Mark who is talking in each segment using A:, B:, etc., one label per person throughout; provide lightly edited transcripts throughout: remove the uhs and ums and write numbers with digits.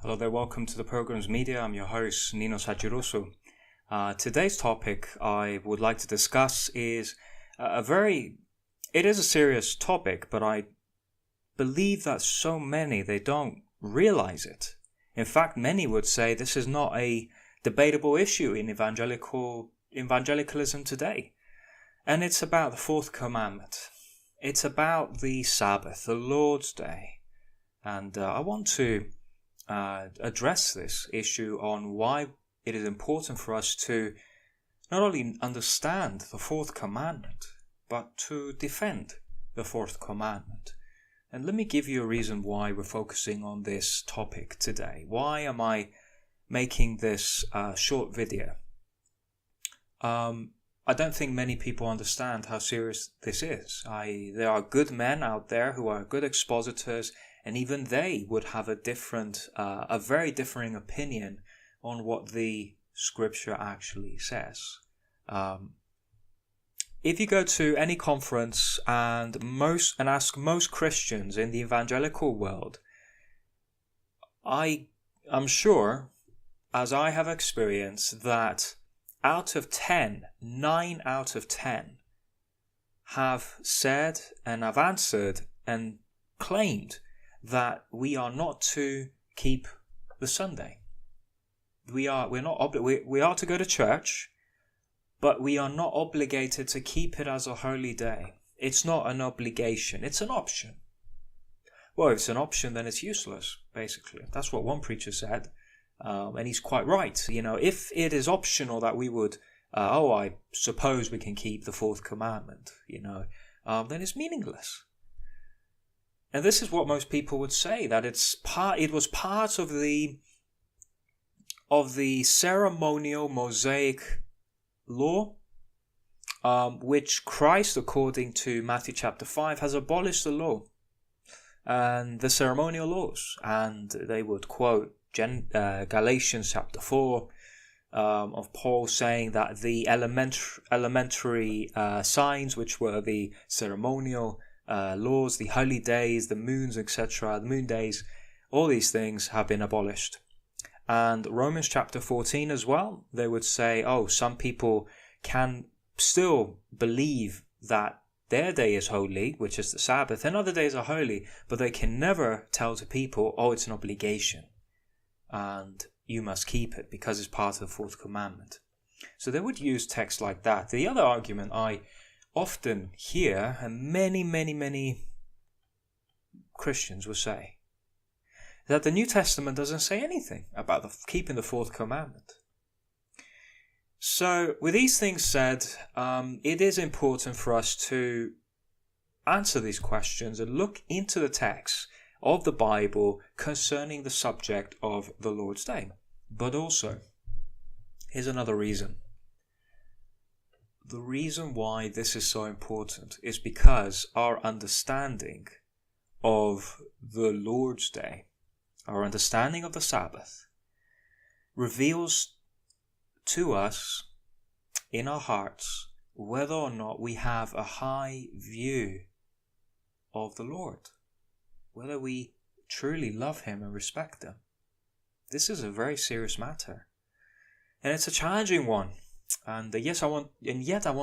A: Hello there, welcome to the program's media. I'm your host, Nino Sachirusu. Today's topic I would like to discuss is it is a serious topic, but I believe that so many, they don't realize it. In fact, many would say this is not a debatable issue in evangelicalism today. And it's about the Fourth Commandment. It's about the Sabbath, the Lord's Day. And I want to address this issue on why it is important for us to not only understand the Fourth Commandment, but to defend the Fourth Commandment. And let me give you a reason why we're focusing on this topic today. Why am I making this short video? I don't think many people understand how serious this is. There are good men out there who are good expositors, and even they would have a very differing opinion on what the scripture actually says. If you go to any conference and ask most Christians in the evangelical world, I'm sure, as I have experienced, that 9 out of 10 have said and have answered and claimed that we are not to keep the Sunday. We are to go to church, but we are not obligated to keep it as a holy day. It's not an obligation, it's an option. Well, if it's an option, then it's useless, basically. That's what one preacher said, and he's quite right. If it is optional that we would, I suppose we can keep the Fourth Commandment, then it's meaningless. And this is what most people would say, that it was part of the ceremonial Mosaic law, which Christ, according to Matthew chapter 5, has abolished the law and the ceremonial laws. And they would quote Galatians chapter 4 of Paul saying that the elementary signs, which were the ceremonial laws, the holy days, the moons, etc., the moon days, all these things have been abolished. And Romans chapter 14 as well, they would say, some people can still believe that their day is holy, which is the Sabbath, and other days are holy, but they can never tell to people, it's an obligation, and you must keep it because it's part of the Fourth Commandment. So they would use texts like that. The other argument I often hear, and many Christians will say, that the New Testament doesn't say anything about keeping the Fourth Commandment. So, with these things said, it is important for us to answer these questions and look into the text of the Bible concerning the subject of the Lord's Day. But also, here's another reason. The reason why this is so important is because our understanding of the Lord's Day, our understanding of the Sabbath, reveals to us in our hearts whether or not we have a high view of the Lord, whether we truly love Him and respect Him. This is a very serious matter, and it's a challenging one. And yet I want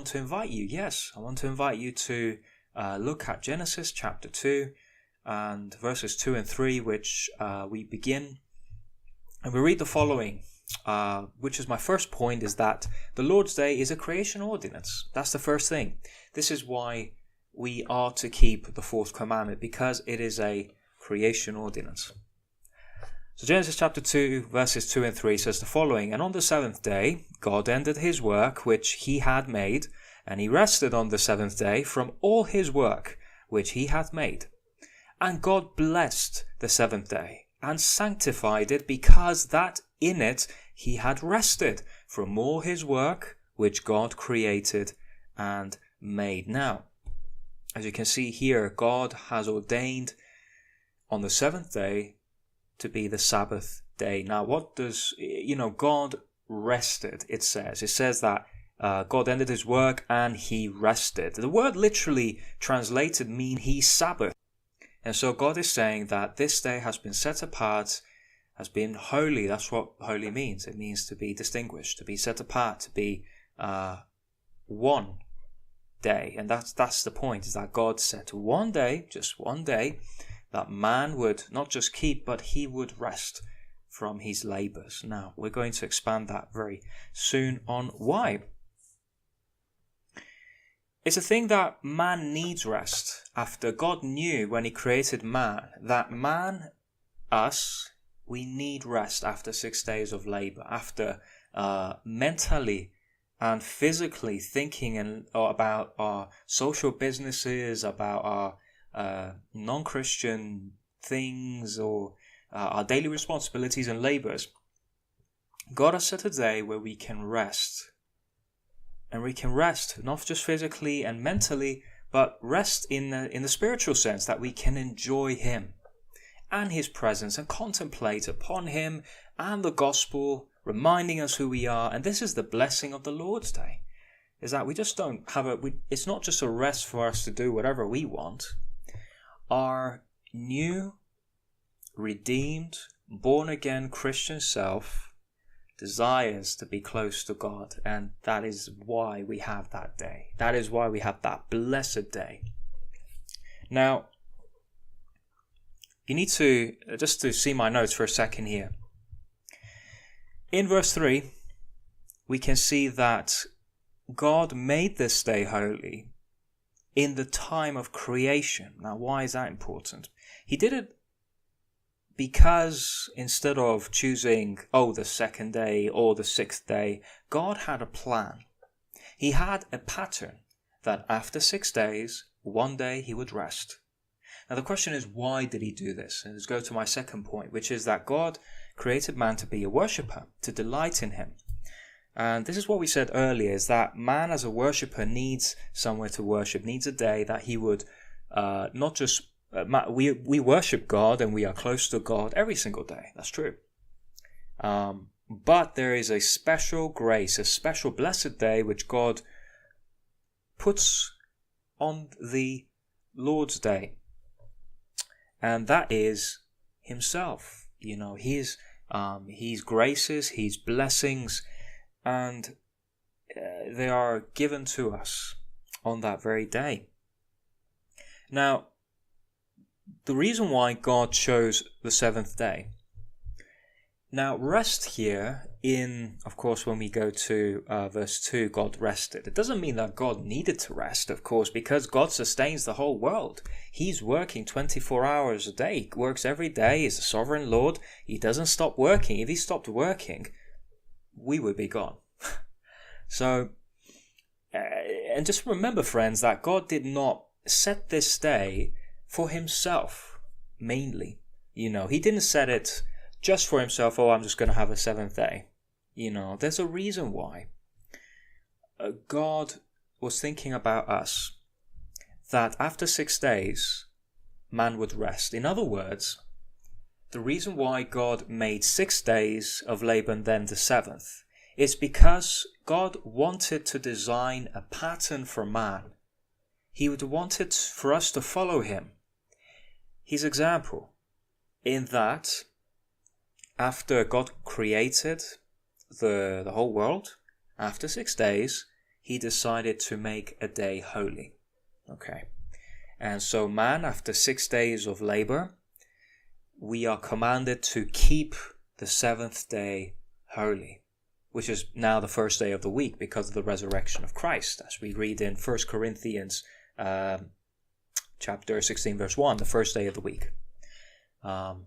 A: to invite you to look at Genesis chapter 2 and verses 2 and 3, which we begin. And we read the following, which is my first point, is that the Lord's Day is a creation ordinance. That's the first thing. This is why we are to keep the Fourth Commandment, because it is a creation ordinance. So Genesis chapter 2 verses 2 and 3 says the following, "And on the seventh day God ended His work which He had made, and He rested on the seventh day from all His work which He hath made. And God blessed the seventh day, and sanctified it, because that in it He had rested from all His work which God created and made." Now, as you can see here, God has ordained on the seventh day to be the Sabbath day. Now, what does, God rested, it says that God ended His work and He rested. The word literally translated mean He Sabbath. And so God is saying that this day has been set apart as being holy. That's what holy means. It means to be distinguished, to be set apart, to be one day. And that's the point, is that God set one day, just one day, that man would not just keep, but he would rest from his labors. Now, we're going to expand that very soon on why. It's a thing that man needs rest. After God knew when he created man, that man, us, we need rest after 6 days of labor, after mentally and physically thinking about our social businesses, about our non-Christian things, or our daily responsibilities and labors. God has set a day where we can rest. And we can rest, not just physically and mentally, but rest in the spiritual sense, that we can enjoy him and his presence and contemplate upon him and the gospel, reminding us who we are. And this is the blessing of the Lord's Day, is that we just don't have it's not just a rest for us to do whatever we want. Our new, redeemed, born-again Christian self desires to be close to God, and that is why we have that day. That is why we have that blessed day. Now, you need to, just to see my notes for a second here. In verse 3, we can see that God made this day holy in the time of creation. Now, why is that important? He did it because instead of choosing, the second day or the sixth day, God had a plan. He had a pattern that after 6 days, one day he would rest. Now the question is, why did he do this? And let's go to my second point, which is that God created man to be a worshipper, to delight in him. And this is what we said earlier, is that man as a worshipper needs somewhere to worship, needs a day that he would not just we worship God and we are close to God every single day. That's true. But there is a special grace, a special blessed day which God puts on the Lord's Day. And that is himself. His graces, his blessings, and they are given to us on that very day. Now, the reason why God chose the seventh day. Now, rest here of course, when we go to verse 2, God rested. It doesn't mean that God needed to rest, of course, because God sustains the whole world. He's working 24 hours a day. He works every day. He's the sovereign Lord. He doesn't stop working. If he stopped working, we would be gone. So, and just remember, friends, that God did not set this day for himself, mainly. He didn't set it just for himself. I'm just going to have a seventh day. There's a reason why. God was thinking about us, that after 6 days, man would rest. In other words, the reason why God made 6 days of labor and then the seventh is because God wanted to design a pattern for man. He would wanted for us to follow him, his example, in that after God created the whole world, after 6 days, he decided to make a day holy. Okay. And so man, after 6 days of labor, we are commanded to keep the seventh day holy, which is now the first day of the week because of the resurrection of Christ, as we read in 1 Corinthians chapter 16, verse 1, the first day of the week. And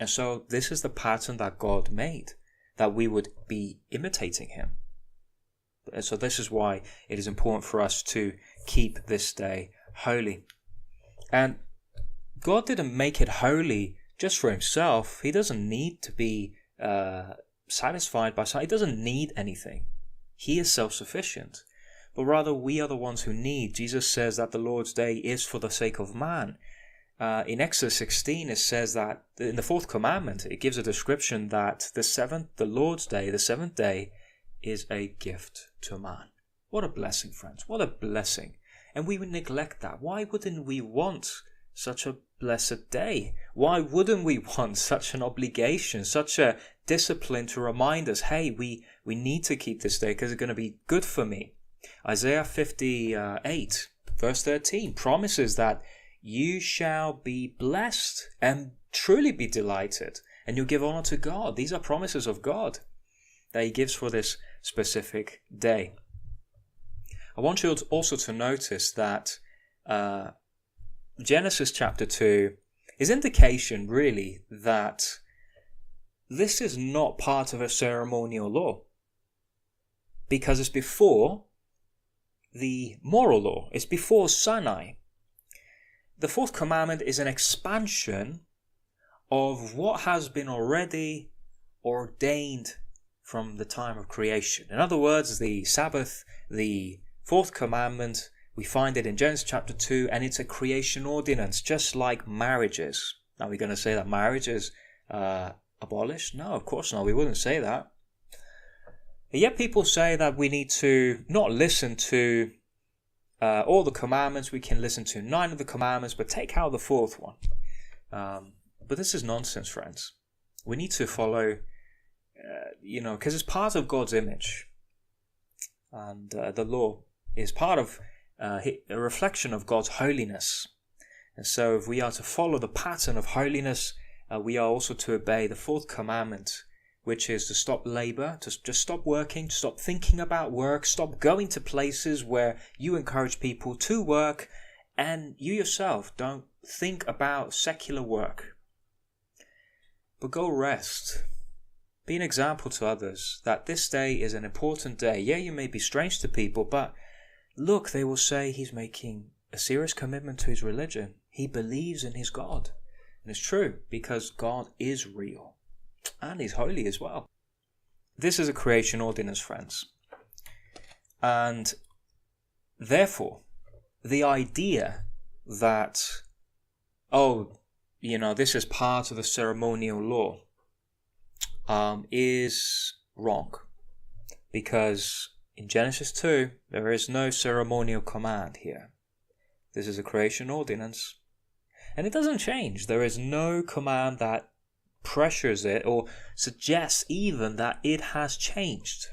A: so this is the pattern that God made, that we would be imitating him. And so this is why it is important for us to keep this day holy. And God didn't make it holy just for himself. He doesn't need to be satisfied by something. He doesn't need anything. He is self-sufficient. But rather we are the ones who need. Jesus says that the Lord's Day is for the sake of man. In Exodus 16 it says that in the Fourth Commandment it gives a description that the Lord's Day, the seventh day, is a gift to man. What a blessing, friends. What a blessing. And we would neglect that. Why wouldn't we want such a blessed day? Why wouldn't we want such an obligation, such a discipline to remind us, hey, we need to keep this day because it's going to be good for me? Isaiah 58, verse 13, promises that you shall be blessed and truly be delighted, and you'll give honor to God. These are promises of God that he gives for this specific day. I want you also to notice that Genesis chapter 2 is indication really that this is not part of a ceremonial law, because it's before the moral law. It's before Sinai. The Fourth Commandment is an expansion of what has been already ordained from the time of creation. In other words, the Sabbath, the Fourth Commandment, we find it in Genesis chapter 2, and it's a creation ordinance, just like marriages. Now, we're going to say that marriage is abolished? No, of course not. We wouldn't say that. And yet people say that we need to not listen to all the commandments. We can listen to 9 of the commandments, but take out the 4th one. But this is nonsense, friends. We need to follow, because it's part of God's image. And the law is part of a reflection of God's holiness. And so if we are to follow the pattern of holiness, we are also to obey the 4th commandment, which is to stop labor, to just stop working, to stop thinking about work, stop going to places where you encourage people to work, and you yourself don't think about secular work. But go rest. Be an example to others that this day is an important day. Yeah, you may be strange to people, but look, they will say he's making a serious commitment to his religion. He believes in his God. And it's true, because God is real. And he's holy as well. This is a creation ordinance, friends. And therefore, the idea that, this is part of the ceremonial law, is wrong. Because in Genesis 2, there is no ceremonial command here. This is a creation ordinance. And it doesn't change. There is no command that pressures it or suggests even that it has changed.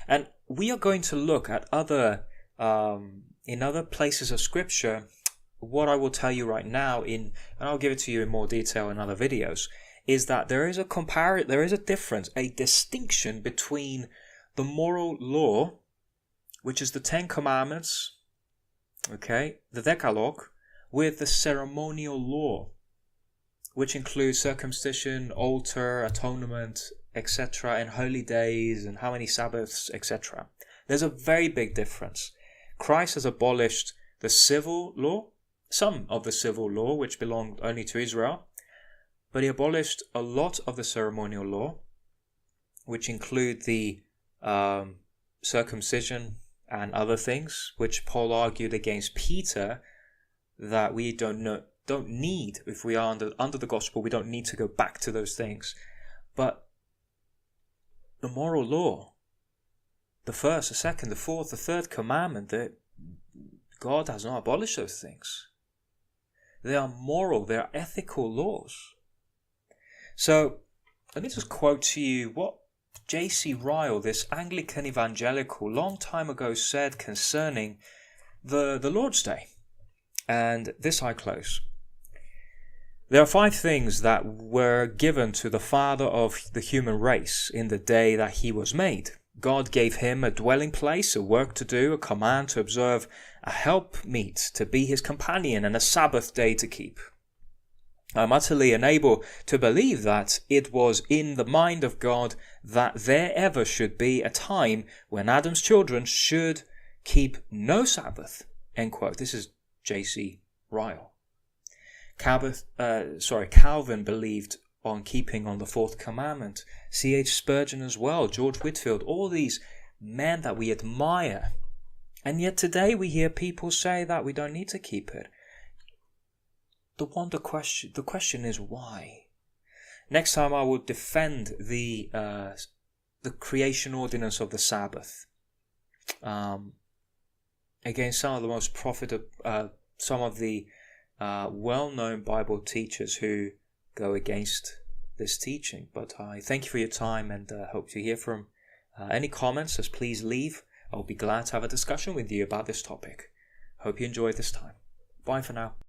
A: And we are going to look at in other places of scripture. What I will tell you right now, and I'll give it to you in more detail in other videos, is that there is a difference, a distinction between the moral law, which is the 10 commandments, the Decalogue, with the ceremonial law, which includes circumcision, altar, atonement, etc., and holy days, and how many Sabbaths, etc. There's a very big difference. Christ has abolished the civil law, some of the civil law, which belonged only to Israel, but he abolished a lot of the ceremonial law, which include the circumcision and other things, which Paul argued against Peter that we don't need, if we are under the gospel, we don't need to go back to those things. But the moral law, the first, the second, the fourth, the third commandment, that God has not abolished those things. They are moral, they are ethical laws. So let me just quote to you what J.C. Ryle, this Anglican evangelical, long time ago said concerning the Lord's Day. And this I close. There are 5 things that were given to the father of the human race in the day that he was made. God gave him a dwelling place, a work to do, a command to observe, a helpmeet to be his companion, and a Sabbath day to keep. I'm utterly unable to believe that it was in the mind of God that there ever should be a time when Adam's children should keep no Sabbath. End quote. This is J.C. Ryle. Calvin believed on keeping on the 4th commandment. C.H. Spurgeon as well, George Whitefield, all these men that we admire. And yet today we hear people say that we don't need to keep it. The question is why? Next time I will defend the creation ordinance of the Sabbath against some of the most some of the well-known Bible teachers who go against this teaching. But I thank you for your time and hope to hear from any comments. Just please leave. I'll be glad to have a discussion with you about this topic. Hope you enjoyed this time. Bye for now.